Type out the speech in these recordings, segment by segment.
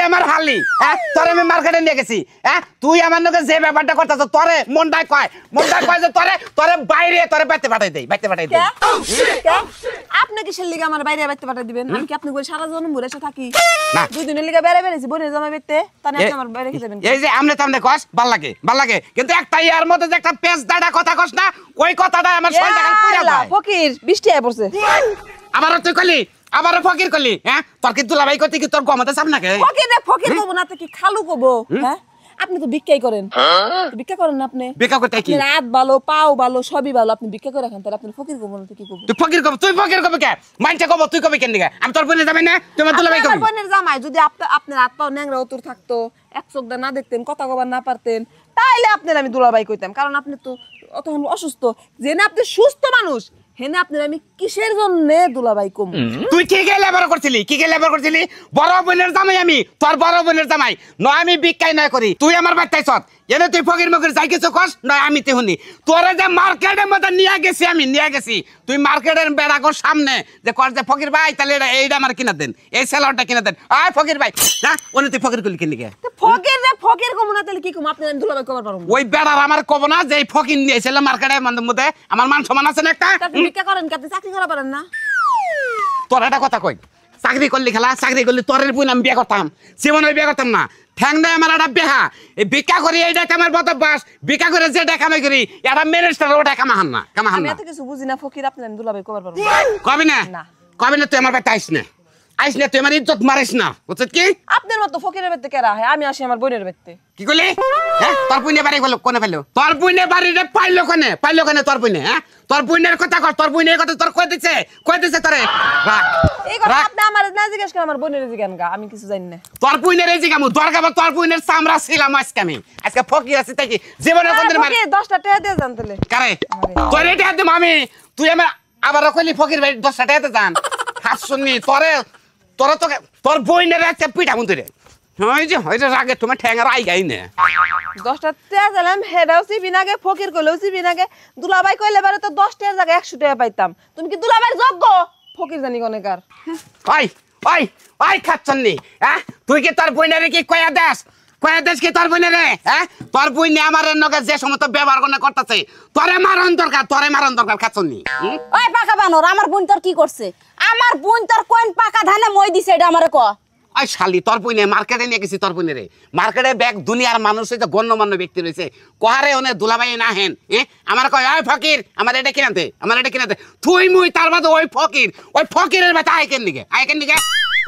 আমার হালি হ্যাঁ তোরে আমি মার্কেটে নিয়ে গেছি হ্যাঁ তুই আমার লগে যে ব্যাপারটা করতেছ তোরে মনটাই কয় যে তোরে বাইরে তোরে বাইতে পাঠাই দেই আপনি কিসের লিগে আমার বাইরে বাইতে পাঠাই দিবেন আমি কি আপনি কই সারা জীবন ঘুরে এসে থাকি দুই দিনের লিগে বাইরে বেরেছি বনে জমা বেতে তানে আপনি আমার বাইরে রেখে দেবেন এই যে আমনে তামনে কস ভাল লাগে কিন্তু একটা ইয়ার মধ্যে যে একটা পেজ দাঁড়া কথা কস না ওই কথাটা আমার শরীরটা খালি পুরা যায় ফকির বৃষ্টি আয় পড়ছে আবার তুই কলি আবার ফকির কলি হ্যাঁ তোর কি দুলাভাই করতে কি তোর গমতে সামনে কে ফকির কব না তো কি খালু কব হ্যাঁ আপনি তো ভিক্ষাই করেন ভিক্ষা করেন না আপনি ভিক্ষা করতে কি রাত ভালো পাও ভালো সবই ভালো আপনি ভিক্ষা করে খান তাহলে আপনি ফকির কব না তো কি কব তুই ফকির কব কে মানতে কব তুই কবি কেন দিগা আমি তোর বোনের জামাই না তোমার দুলাভাই কবি আমার বোনের জামাই যদি আপনার হাত পাও ন্যাংরা উত্তর থাকতো এক চোখ দা না দেখতেন কথা কবার না পারতেন তাইলে আপনার আমি দুলাভাই কইতাম কারণ আপনি তো তখন অসুস্থ জেনে আপনি সুস্থ মানুষ হেনে আপনার আমি কিসের জন্য দুলাভাই কম তুই কি লেবার করছিলি বড় বোনের জামাই আমি তোর বড় বোনের জামাই নয় আমি ভিক্ষাই নয় করি তুই আমার বাচ্চাই সৎ এনে তুই ফকির মকির যাই কিছু কস নয় আমি তে শুনি তোরে যে মার্কেটের মধ্যে নিয়ে গেছি তুই মার্কেটের বেড়াকোর সামনে যে কর যে ফকির ভাই তাহলে এইটা আমার কিনা দেন এই সেলারটা কিনা দেন আয় ফকির ভাই হ্যাঁ ওনে তুই ফকির কলি কিনে গে ফকির কম না তাহলে কি কম আপনি দুলাভাই কবার পারবো ওই বেড়ার আমার কব না যে ফকির নিয়েছিল মার্কেটের মধ্যে আমার মান সমান আছে না একটা ভিক্ষা করেন কাতে চাকরি করা পারেন না তোর একটা কথা কই চাকরি করলি তোরের বুন আমি বিয়ে করতাম জীবনে বিয়ে করতাম না ঠ্যাং দেয় আমার একটা বেহা এই ভিক্ষা করি এইটা আমার বত বাস ভিক্ষা করে যে কামাই করি এটা ম্যানেজটার ওটা কামাহান না আমি এত কিছু বুঝি না ফকির আপনি দুলাভাই কবার পারবো কবি না তুই আমার বাড়িতে আইস না তুই আমার ইজ্জত মারিস না বুঝছিস কি আপনার মতো ফকিরের বাড়িতে কেরা হয় আমি আসি আমার বোনের বাড়িতে কি করলি হ্যাঁ তোর বুনে বাড়ি গেল কোনে পেলো তোর বুনে বাড়িতে পাইলো কোনে তোর বুনে হ্যাঁ তোর বুনের কথা কর তোর বুনের কথা তোর কই দিছে তোরে এই কথা আপনি আমার না জিজ্ঞেস করেন আমার বোনের জিজ্ঞান গা আমি কিছু জানি না তোর বুনের জিজ্ঞামু দরকার তোর বুনের চামড়া ছিলাম আজকে ফকির আছে তাই কি জীবনে কোনদিন মারি 10টা টাকা দিয়ে জান তাহলে কারে তোর এটা দিম আমি তুই আমার আবার কইলি ফকির ভাই 10টা টাকা দিয়ে জান হাত শুননি তোর বইনের একটা পিঠা মুন তুই হইছে রাগে তোমার ঠ্যাঙ্গার আই গাই না 10টা টাকা দিলাম হেডাও সিবিনাগে ফকির কইলেও সিবিনাগে দুলাভাই কইলে বারে তো 10 টাকার জায়গায় 100 টাকা পাইতাম তুমি কি দুলাভাই যোগ্য ফকির জানি কোনেকার ওই খাচ্ছন্নি হ্যাঁ তুই কি তোর বইনারে কি কয়া দেশ কি তোর বইনারে হ্যাঁ তোর বইনে আমার নগে যে সমস্ত ব্যবহার করতেছে তোরে মারন দরকার খাচ্ছন্নি ওই পাকা বানর আমার বোন তোর কি করছে আমার বোন তোর কোন পাকা ধানে মই দিছে এটা আমারে ক ওই শালি তোর বইনে মার্কেটে নিয়ে গেছি তোর বইনে রে মার্কেটে ব্যাগ দুনিয়ার মানুষ হইতে গণ্যমান্য ব্যক্তি রয়েছে কহারে ওনে দুলাভাই না হেন আমার কয় ওই ফকির আমার এটা কিনাতে তুই মুই তার বাদে ওই ফকিরের বাতা আয় কেন দিকে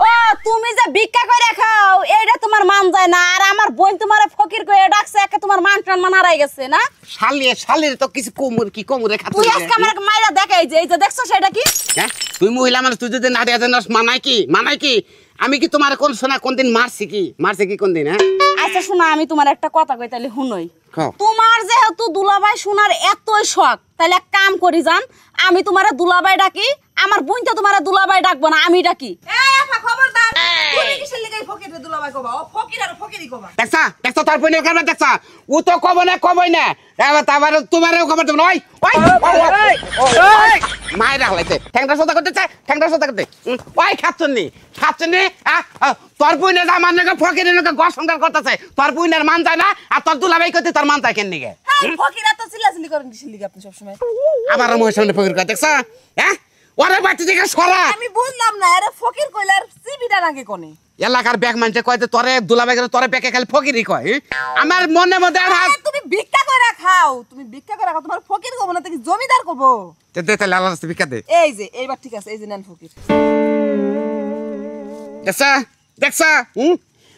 ও তুমি যে ভিক্ষা করে খাও এইটা তোমার মান যায় না আর আমার বোন তোমারে ফকির কইয়া ডাকছে একে তোমার মান টান হারাই গেছে না শালির তো কিছু কোমরে খাচ্ছ তুই আজকে আমারে মাইরা দেখাই যে এই যে দেখছো সেটা কি হ্যাঁ তুই মহিলা মানুষ তুই যদি নাড়িয়া জানাস মানাই কি আমি কি তোমার কোনদিন মারছি কি কোনদিন হ্যাঁ আচ্ছা শোনা আমি তোমার একটা কথা কই তাইলে শুনই তোমার যেহেতু দুলাভাই শোনার এতই শখ তাহলে এক কাম করি জান আমি তোমারে দুলাভাই ডাকি আমার বোন তো তোমারে দুলাভাই ডাকবো না আমি ডাকি এই আপা খবরদার তুমি কিসের লাগি ফকিরে দুলাভাই কবা ও ফকির আর ফকিরই কবা দেখছ তোর বোনের কারণে দেখছ ও তো কবই না এবার তারপরে তোমারও খবর দেব ওই মায়ের রাখলাইছে ঠ্যাংটা সোজা করতে ওই খাচ্ছনি তোর বোনের আমার নাকি ফকিরের নাকি গস সংসার করতেছে তোর বোনের মান যায় না আর তোর দুলাভাই করতে তোর মান যায় কেন নিকে ফকির এত চিল্লাচিল্লি করেন কিসের লাগি আপনি সব সময় আবার মোর সামনে ফকির কথা দেখছ হ্যাঁ ওরে বাচ্চা থেকে সরা আমি বুঝলাম না আরে ফকির কইলে আর সিবিটা লাগে কোনে এলাকার ব্যাগ মানছে কয় যে তোরে দুলাভাই করে তোরে ব্যাগে খালি ফকিরই কয় আমার মনে মধ্যে তুমি ভিক্ষা করে খাও তোমার ফকির কব না তুমি জমিদার কব দে তাহলে আল্লাহর রাস্তায় ভিক্ষা দে এই যে এইবার ঠিক আছে এই যে নেন ফকির দেখছা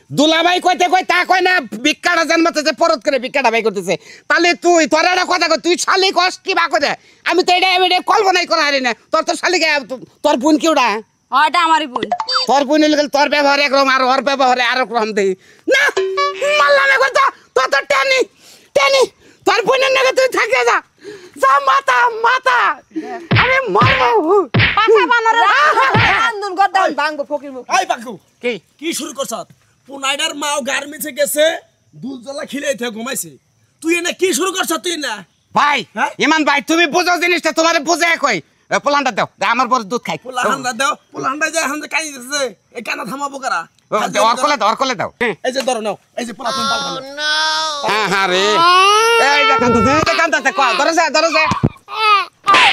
দুলাভাই কইতে কই তা কয় না ভিক্ষাটা জন্মাতেছে পরত করে ভিক্ষাটা ভাই করতেছে তাহলে তোর একটা কথা কই তুই শালি কস কি বা করে আমি তো এটা কল্পনাই করা হারি না তোর তো শালিকে তোর বোন কেউটা ওটা আমারই বোন তোর বোন তোর ব্যবহার একরকম আর ওর ব্যবহারে আর রকম দেই না মাল্লাম এখন তো টেনি তোর বোনের নাকি তুই থাকে যা মাথা আমি মরবো পাকা বানর আন্দোলন করতাম ভাঙবো ফকির মুখ এই বাকু কি শুরু করছত পুনাইডার মাও গার্মেন্টসে গেছে দুলজলা খিলাইতে ঘুমাইছে তুই না কি শুরু করছ তুই না ভাই ইমান ভাই তুমি বুঝো জিনিসটা তোমারে বুঝে কই পোলানটা দাও আমার বড় দুধ খাই পোলানটা দাও পোলানটা যায় হামদে কাই দিতেছে এই কানা থামাবো কারা ওর কোলে দাও এই যে ধরো নাও এই যে পোলা তুমি পাল খাও হ্যাঁ রে এই যে কান্দাতে কয় ধরে যা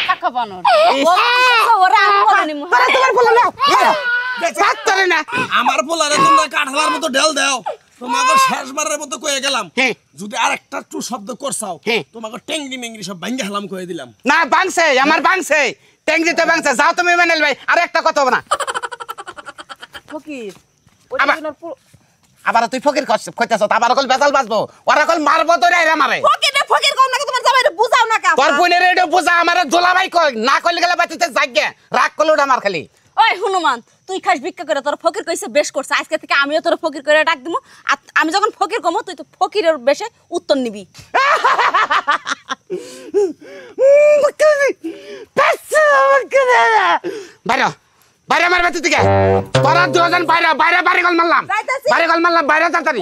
কাকা বানর ওরা আমি বলে নিমু তোমার বলে নাও ছাত্তরে না আমার পোলারে তোমরা কাঠালার মতো ঢেল দাও তোমাকে শেষবারের মতো কয়ে গেলাম যদি আরেকটা টু শব্দ করছাও তোমাকে টেংরি মেংরি সব ভাঙ্গা হালাম কয়ে দিলাম না বাংছে আমার বাংছে টেংরি তো বাংছে যাও তুমি মেনেল ভাই আর একটা কথা হবে না ফকির আবার তুই ফকির কইতাছ আবার কল বেজাল বাজবো ওরা কল মারবো তো রে আমারে ফকির কোন না তোমার জামাইরে বুঝাও না কা তোর বোনের এটা বুঝা আমারে দোলাভাই কই না কইলে গেলে বাতিতে জাগগে রাগ করলো আমার খালি ওই হনুমান তুই খাস ভিক্ষা করে তোর ফকির কইছে বেশ করছে আজকে থেকে আমিও তোর ফকির করে ডাক দিমু আর আমি যখন ফকির কমু তুই তো ফকিরের বেশে উত্তর নিবি বাইরে আমার বাতি থেকে তোরা দুজন বাইরে গল মারলাম বাইরে তাড়াতাড়ি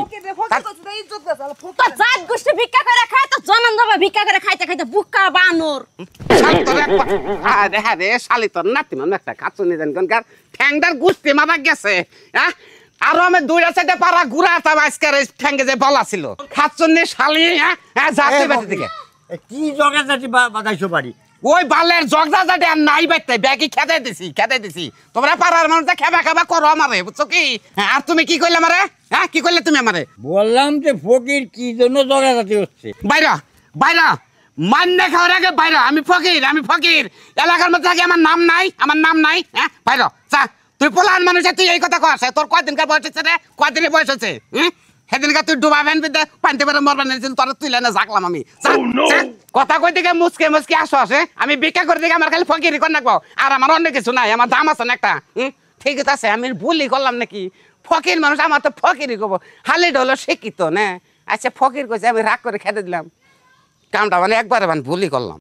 জাত গোষ্ঠী ভিক্ষা করে খায় তো জনন যাবে ভিক্ষা করে খাইতে খাইতে বুকা বানর হ্যাঁ রে শালি তোর নাতি মান একটা খাচ্ছনি দেন কোনকার ঠ্যাংটার গুষ্টি মারা গেছে হ্যাঁ আরো আমি দুইটা সাইডে পাড়া ঘুরাতাম আজকের ঠ্যাঙ্গে যে বলা ছিল খাচ্ছনি শালি হ্যাঁ যাচ্ছে বাতি থেকে কি জগাজাটি বাজাইছো বাড়ি ওই বালের জগদাজাটি আর নাই বাইতে ব্যাগি খেদাই দিছি তোমরা পাড়ার মানুষটা খাবা করো আমারে বুঝছো কি আর তুমি কি কইলে আমারে হ্যাঁ কি কইলে তুমি আমারে বললাম যে ফকির কি জন্য জগাজাটি হচ্ছে বাইরা মান্নে খাওয়ার আগে বাইরা আমি ফকির এলাকার মধ্যে থাকি আমার নাম নাই হ্যাঁ বাইরা চা তুই পোলান মানুষে তুই এই কথা কস তোর কয়দিনকার বয়স হচ্ছে রে কয়দিনের বয়স হচ্ছে সেদিনকার তুই ডুবা ভ্যান বিদ্যা পানিতে পারে মরবা নিয়েছিল তোর তুই লেনে জাগলাম আমি কথা কই দিকে মুসকে আসে আমি ভিক্ষা করে দিকে আমার খালি ফকিরি করে রাখবো আর আমার অন্য কিছু নাই আমার দাম আছে না একটা ঠিক আছে আমি ভুলই করলাম নাকি ফকির মানুষ আমার তো ফকিরি করবো হালি হলো শিক্ষিত না আচ্ছা ফকির কইছে আমি রাগ করে খেতে দিলাম কামটা মানে একবারে ভুলই করলাম।